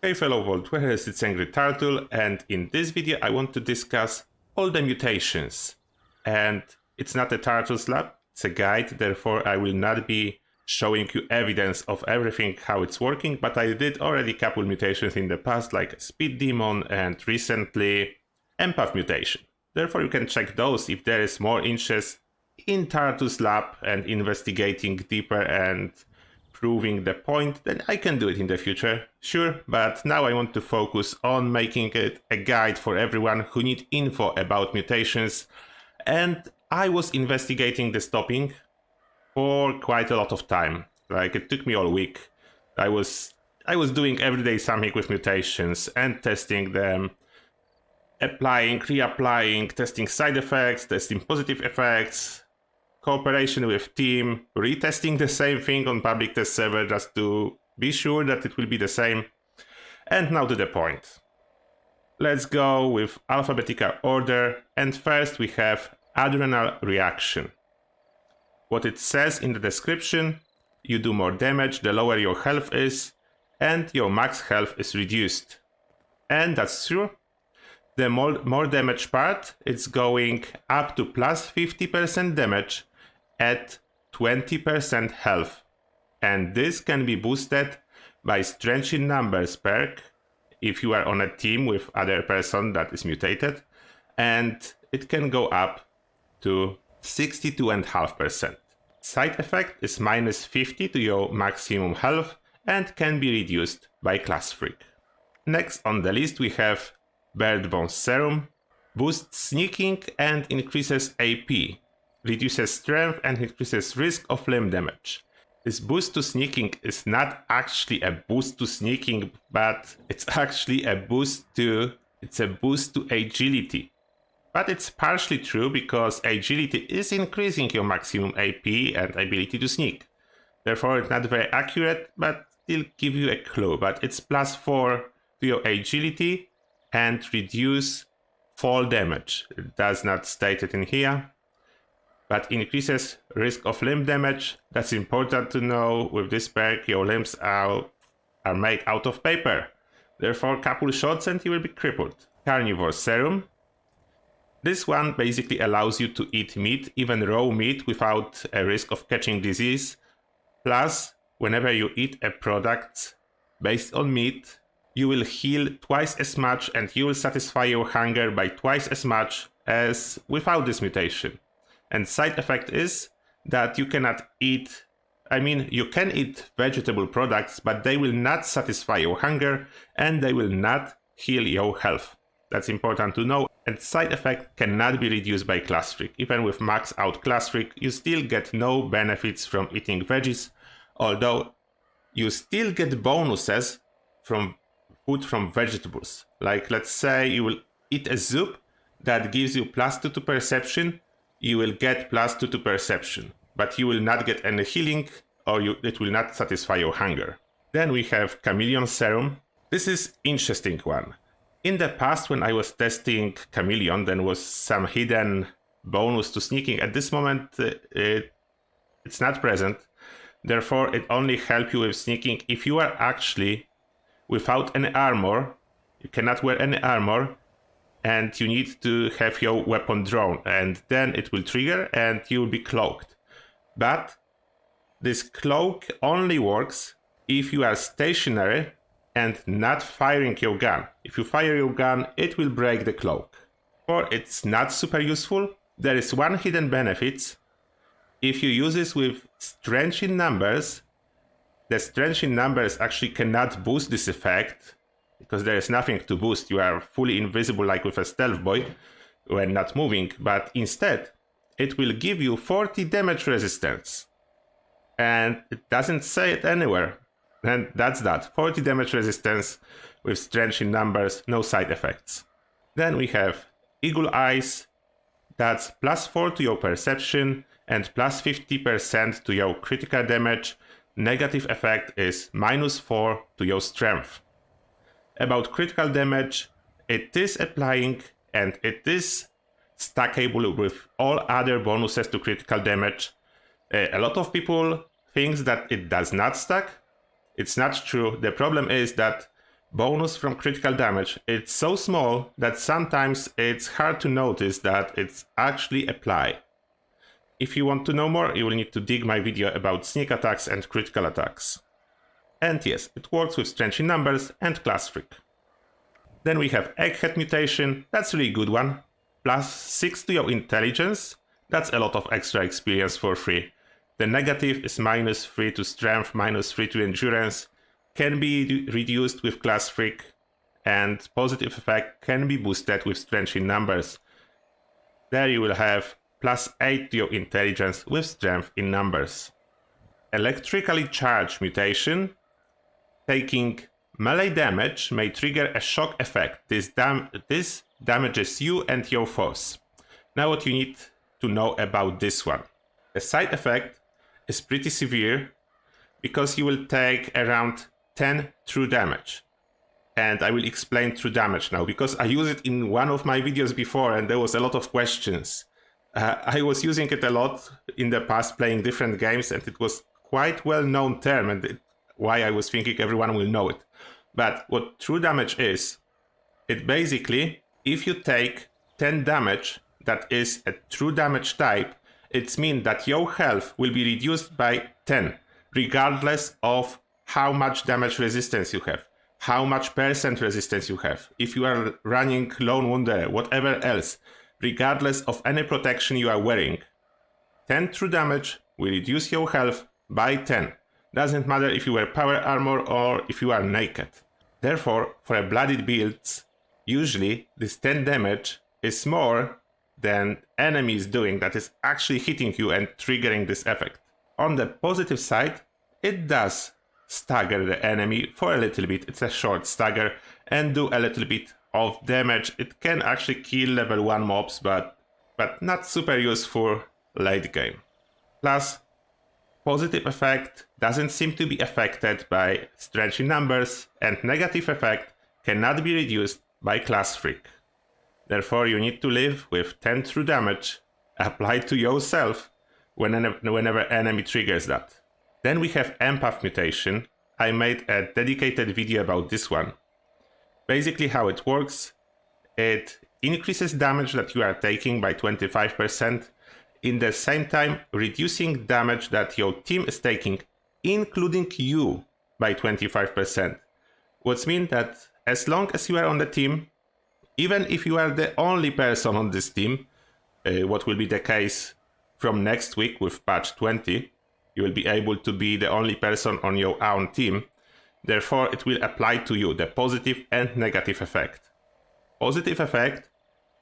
Hey fellow Vault Wearers, it's Angry Turtle, and in this video I want to discuss all the mutations. And it's not a Turtle's Lab, it's a guide, therefore I will not be showing you evidence of everything how it's working, but I did already couple mutations in the past, like Speed Demon and recently Empath mutation. Therefore you can check those if there is more interest in Turtle's Lab and investigating deeper and proving the point, then I can do it in the future, sure, but now I want to focus on making it a guide for everyone who need info about mutations. And I was investigating this topic for quite a lot of time. Like, it took me all week. I was doing everyday something with mutations and testing them, applying, reapplying, testing side effects, testing positive effects, cooperation with team, retesting the same thing on public test server just to be sure that it will be the same. And now to the point. Let's go with alphabetical order, and first we have adrenal reaction. What it says in the description: you do more damage the lower your health is, and your max health is reduced. And that's true. The more damage part, it's going up to plus 50% damage at 20% health. And this can be boosted by Strength in Numbers perk if you are on a team with other person that is mutated, and it can go up to 62.5%. Side effect is minus 50 to your maximum health and can be reduced by Class Freak. Next on the list we have Bird Bone Serum. Boosts sneaking and increases AP. Reduces strength and increases risk of limb damage. This boost to sneaking is not actually a boost to sneaking, but it's actually a boost to agility. But it's partially true because agility is increasing your maximum AP and ability to sneak. Therefore it's not very accurate, but still give you a clue. But it's plus 4 to your agility and reduce fall damage. It does not state it in here. But increases risk of limb damage. That's important to know. With this perk, your limbs are made out of paper. Therefore, couple shots and you will be crippled. Carnivore Serum. This one basically allows you to eat meat, even raw meat, without a risk of catching disease. Plus, whenever you eat a product based on meat, you will heal twice as much and you will satisfy your hunger by twice as much as without this mutation. And side effect is that you cannot eat, you can eat vegetable products, but they will not satisfy your hunger and they will not heal your health. That's important to know. And side effect cannot be reduced by Class Freak. Even with max out Class Freak, you still get no benefits from eating veggies, although you still get bonuses from food from vegetables. Like, let's say you will eat a soup that gives you plus 2 to perception, you will get plus 2 to perception, but you will not get any healing, or it will not satisfy your hunger. Then we have Chameleon Serum. This is interesting one. In the past, when I was testing Chameleon, there was some hidden bonus to sneaking. At this moment, it's not present. Therefore, it only helps you with sneaking if you are actually without any armor. You cannot wear any armor, and you need to have your weapon drawn, and then it will trigger and you will be cloaked. But this cloak only works if you are stationary and not firing your gun. If you fire your gun, it will break the cloak. Or it's not super useful. There is one hidden benefit. If you use this with Strength in Numbers, the Strength in Numbers actually cannot boost this effect, because there is nothing to boost. You are fully invisible like with a stealth boy when not moving, but instead it will give you 40 damage resistance. And it doesn't say it anywhere. And that's that. 40 damage resistance with Strength in Numbers, no side effects. Then we have Eagle Eyes. That's plus 4 to your perception and plus 50% to your critical damage. Negative effect is minus 4 to your strength. About critical damage, it is applying and it is stackable with all other bonuses to critical damage. A lot of people think that it does not stack. It's not true. The problem is that bonus from critical damage. It's so small that sometimes it's hard to notice that it's actually applied. If you want to know more, you will need to dig my video about sneak attacks and critical attacks. And yes, it works with strength in numbers and class freak. Then we have Egghead mutation, that's a really good one. +6 to your intelligence, that's a lot of extra experience for free. The negative is -3 to strength, -3 to endurance, can be reduced with class freak, and positive effect can be boosted with strength in numbers. There you will have +8 to your intelligence with strength in numbers. Electrically charged mutation, taking melee damage may trigger a shock effect. This damages you and your foes. Now what you need to know about this one. The side effect is pretty severe because you will take around 10 true damage. And I will explain true damage now because I used it in one of my videos before and there was a lot of questions. I was using it a lot in the past playing different games and it was quite well-known term and why I was thinking everyone will know it. But what true damage is, it basically, if you take 10 damage that is a true damage type, it means that your health will be reduced by 10, regardless of how much damage resistance you have, how much percent resistance you have, if you are running Lone Wanderer, whatever else, regardless of any protection you are wearing. 10 true damage will reduce your health by 10. Doesn't matter if you wear power armor or if you are naked. Therefore, for a bloodied builds, usually this 10 damage is more than enemies doing that is actually hitting you and triggering this effect. On the positive side, it does stagger the enemy for a little bit. It's a short stagger and do a little bit of damage. It can actually kill level 1 mobs, but not super useful late game. Plus, positive effect doesn't seem to be affected by strength in numbers, and negative effect cannot be reduced by class freak. Therefore, you need to live with 10 true damage applied to yourself whenever enemy triggers that. Then we have Empath mutation. I made a dedicated video about this one. Basically how it works, it increases damage that you are taking by 25%, in the same time reducing damage that your team is taking, including you, by 25%. Which means that as long as you are on the team, even if you are the only person on this team, what will be the case from next week with patch 20, you will be able to be the only person on your own team. Therefore, it will apply to you the positive and negative effect. Positive effect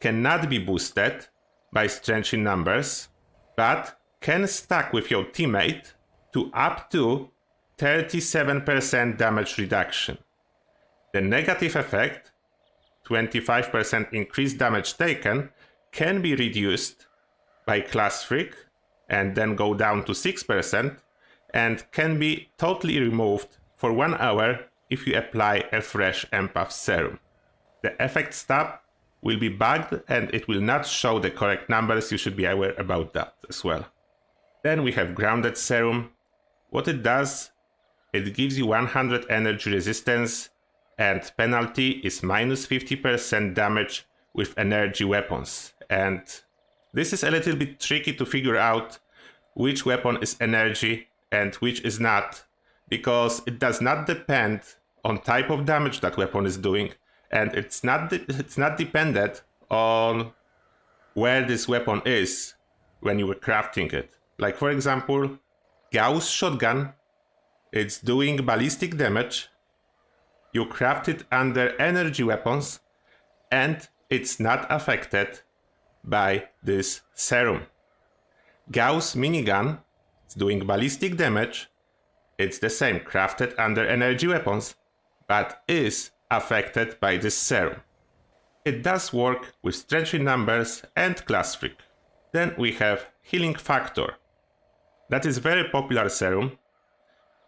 cannot be boosted by strength in numbers, but can stack with your teammate to up to 37% damage reduction. The negative effect, 25% increased damage taken, can be reduced by class freak and then go down to 6% and can be totally removed for 1 hour if you apply a fresh Empath serum. The effect stub will be bugged and it will not show the correct numbers. You should be aware about that as well. Then we have Grounded Serum. What it does, it gives you 100 energy resistance and penalty is -50% damage with energy weapons. And this is a little bit tricky to figure out which weapon is energy and which is not, because it does not depend on type of damage that weapon is doing, and it's not dependent on where this weapon is when you were crafting it. Like for example, Gauss shotgun, it's doing ballistic damage, you craft it under energy weapons, and it's not affected by this serum. Gauss minigun, it's doing ballistic damage, it's the same, crafted under energy weapons, but is affected by this serum. It does work with strength in numbers and class freak. Then we have Healing Factor. That is very popular serum,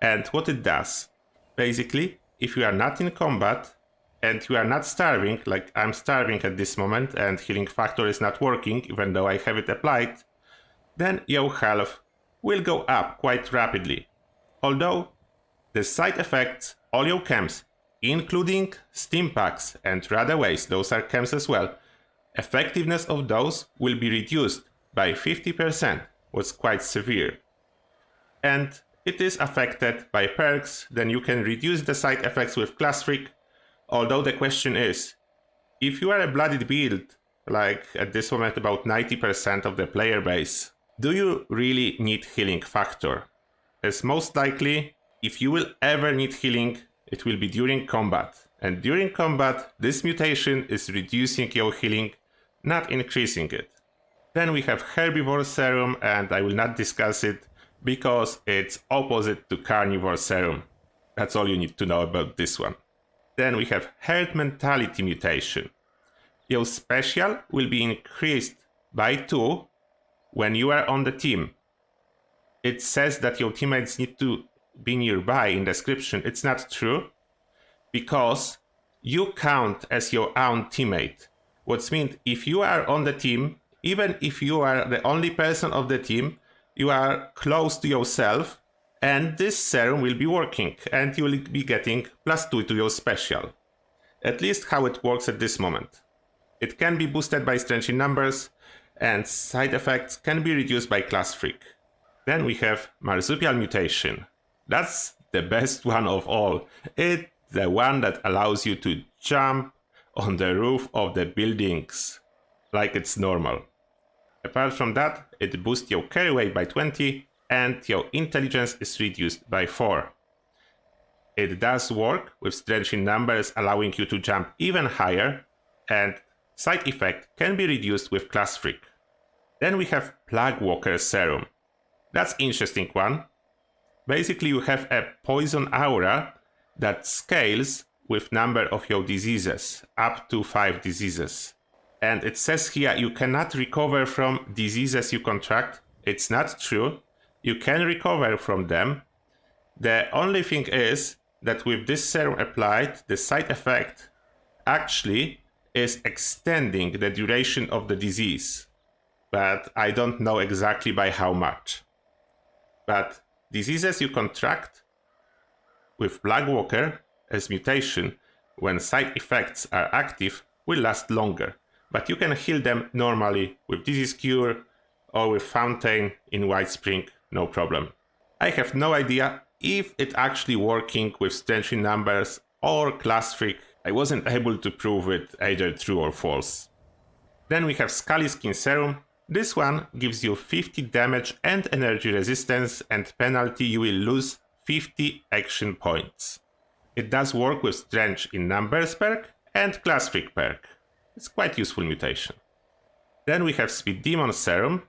and what it does, basically, if you are not in combat and you are not starving, like I'm starving at this moment and Healing Factor is not working even though I have it applied, then your health will go up quite rapidly. Although the side effects, all your camps including stim packs and radaways, those are chems as well, effectiveness of those will be reduced by 50%, what's quite severe. And it is affected by perks, then you can reduce the side effects with Class Freak, although the question is, if you are a bloodied build, like at this moment about 90% of the player base, do you really need healing factor? As most likely, if you will ever need healing, it will be during combat. And during combat, this mutation is reducing your healing, not increasing it. Then we have Herbivore Serum, and I will not discuss it because it's opposite to Carnivore Serum. That's all you need to know about this one. Then we have Herd Mentality mutation. Your special will be increased by 2 when you are on the team. It says that your teammates need to be nearby in description. It's not true, because you count as your own teammate. What means if you are on the team, even if you are the only person of the team, you are close to yourself, and this serum will be working, and you will be getting +2 to your special. At least how it works at this moment. It can be boosted by Strange in Numbers, and side effects can be reduced by Class Freak. Then we have Marsupial mutation. That's the best one of all. It's the one that allows you to jump on the roof of the buildings like it's normal. Apart from that, it boosts your carry weight by 20 and your intelligence is reduced by 4. It does work with Strange in Numbers, allowing you to jump even higher, and side effect can be reduced with Class Freak. Then we have Plague Walker Serum. That's interesting one. Basically you have a poison aura that scales with number of your diseases, up to 5 diseases. And it says here you cannot recover from diseases you contract. It's not true. You can recover from them. The only thing is that with this serum applied, the side effect actually is extending the duration of the disease. But I don't know exactly by how much. But diseases you contract with Plague Walker as mutation, when side effects are active, will last longer. But you can heal them normally with Disease Cure or with Fountain in White Spring, no problem. I have no idea if it's actually working with Strange in Numbers or Class Freak. I wasn't able to prove it either true or false. Then we have Scaly Skin Serum. This one gives you 50 damage and energy resistance, and penalty you will lose 50 action points. It does work with Strange in Numbers perk and Class Freak perk. It's quite useful mutation. Then we have Speed Demon Serum.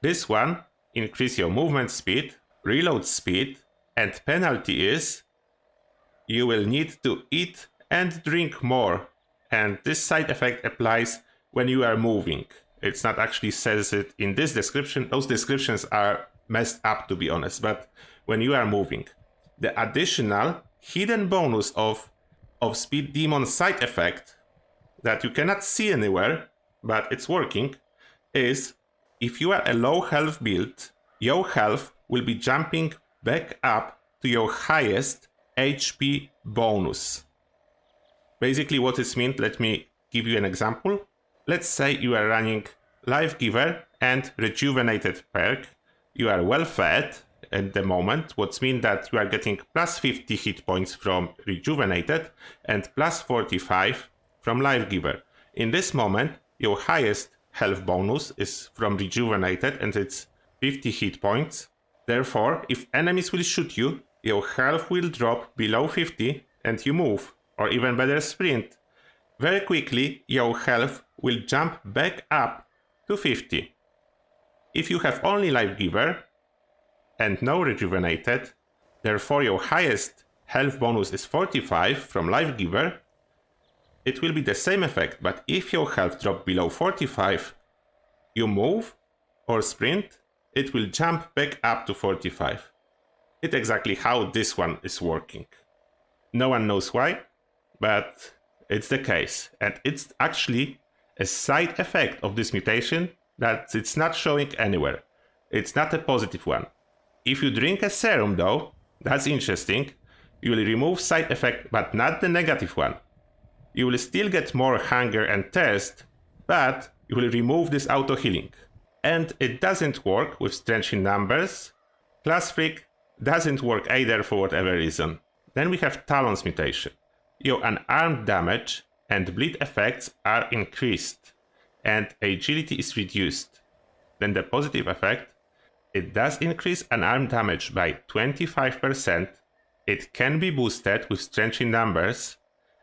This one increases your movement speed, reload speed, and penalty is you will need to eat and drink more, and this side effect applies when you are moving. It's not actually says it in this description. Those descriptions are messed up, to be honest, but when you are moving. The additional hidden bonus of Speed Demon side effect that you cannot see anywhere, but it's working, is if you are a low health build, your health will be jumping back up to your highest HP bonus. Basically what this means, let me give you an example. Let's say you are running Life Giver and Rejuvenated perk. You are well fed at the moment, what means that you are getting +50 hit points from Rejuvenated and +45 from Life Giver. In this moment, your highest health bonus is from Rejuvenated and it's 50 hit points. Therefore, if enemies will shoot you, your health will drop below 50 and you move, or even better sprint. Very quickly, your health will jump back up to 50. If you have only Life Giver and no Rejuvenated, therefore your highest health bonus is 45 from Life Giver, it will be the same effect, but if your health drops below 45, you move or sprint, it will jump back up to 45. It's exactly how this one is working. No one knows why, but it's the case. And it's actually a side effect of this mutation that it's not showing anywhere. It's not a positive one. If you drink a serum though, that's interesting. You will remove side effect, but not the negative one. You will still get more hunger and thirst, but you will remove this auto-healing. And it doesn't work with strength in numbers. Class Freak doesn't work either for whatever reason. Then we have Talons mutation. Your unarmed damage and bleed effects are increased, and agility is reduced. Then the positive effect, it does increase unarmed damage by 25%, it can be boosted with strength in numbers,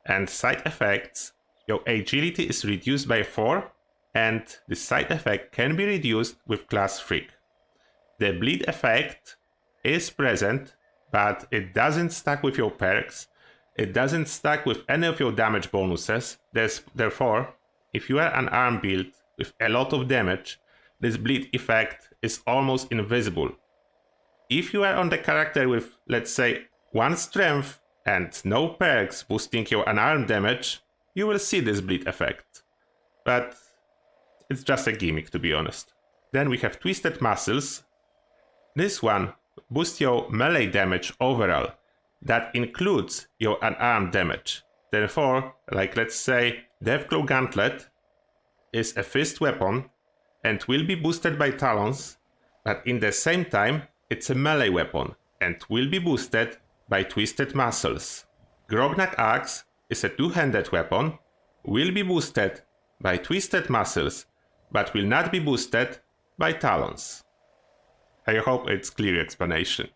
and side effects, your agility is reduced by 4, and the side effect can be reduced with Class Freak. The bleed effect is present, but it doesn't stack with your perks, it doesn't stack with any of your damage bonuses, therefore, if you are an arm build with a lot of damage, this bleed effect is almost invisible. If you are on the character with, let's say, 1 strength and no perks boosting your unarmed damage, you will see this bleed effect. But it's just a gimmick, to be honest. Then we have Twisted Muscles. This one boosts your melee damage overall. That includes your unarmed damage. Therefore, like let's say, Deathclaw Gauntlet is a fist weapon and will be boosted by Talons, but in the same time, it's a melee weapon and will be boosted by Twisted Muscles. Grognak Axe is a two-handed weapon, will be boosted by Twisted Muscles, but will not be boosted by Talons. I hope it's clear explanation.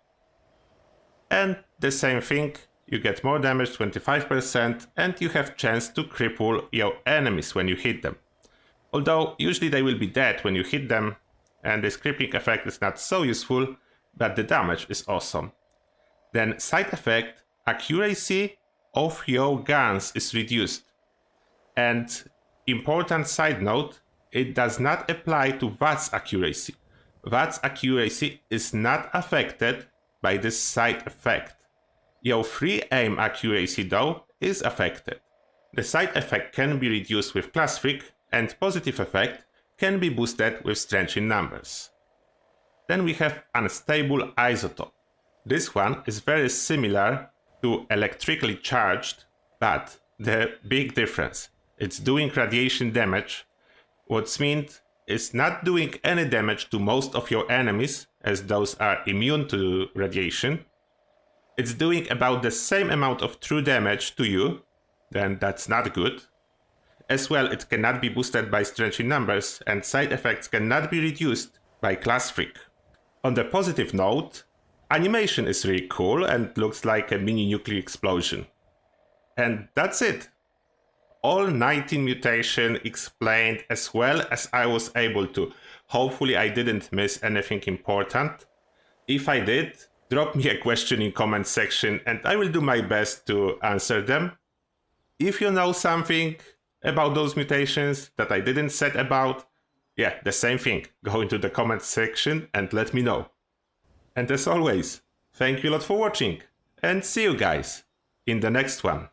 And the same thing, you get more damage, 25%, and you have chance to cripple your enemies when you hit them. Although usually they will be dead when you hit them, and this crippling effect is not so useful, but the damage is awesome. Then side effect, accuracy of your guns is reduced. And important side note, it does not apply to VATS accuracy. VATS accuracy is not affected by this side effect. Your free aim accuracy though is affected. The side effect can be reduced with Class Freak, and positive effect can be boosted with strength in numbers. Then we have Unstable Isotope. This one is very similar to electrically charged, but the big difference, it's doing radiation damage, what means it's not doing any damage to most of your enemies, as those are immune to radiation. It's doing about the same amount of true damage to you, then that's not good. As well, it cannot be boosted by strength in numbers, and side effects cannot be reduced by Class Freak. On the positive note, animation is really cool and looks like a mini nuclear explosion. And that's it. All 19 mutations explained as well as I was able to. Hopefully I didn't miss anything important. If I did, drop me a question in comment section and I will do my best to answer them. If you know something about those mutations that I didn't say about, yeah, the same thing. Go into the comment section and let me know. And as always, thank you a lot for watching and see you guys in the next one.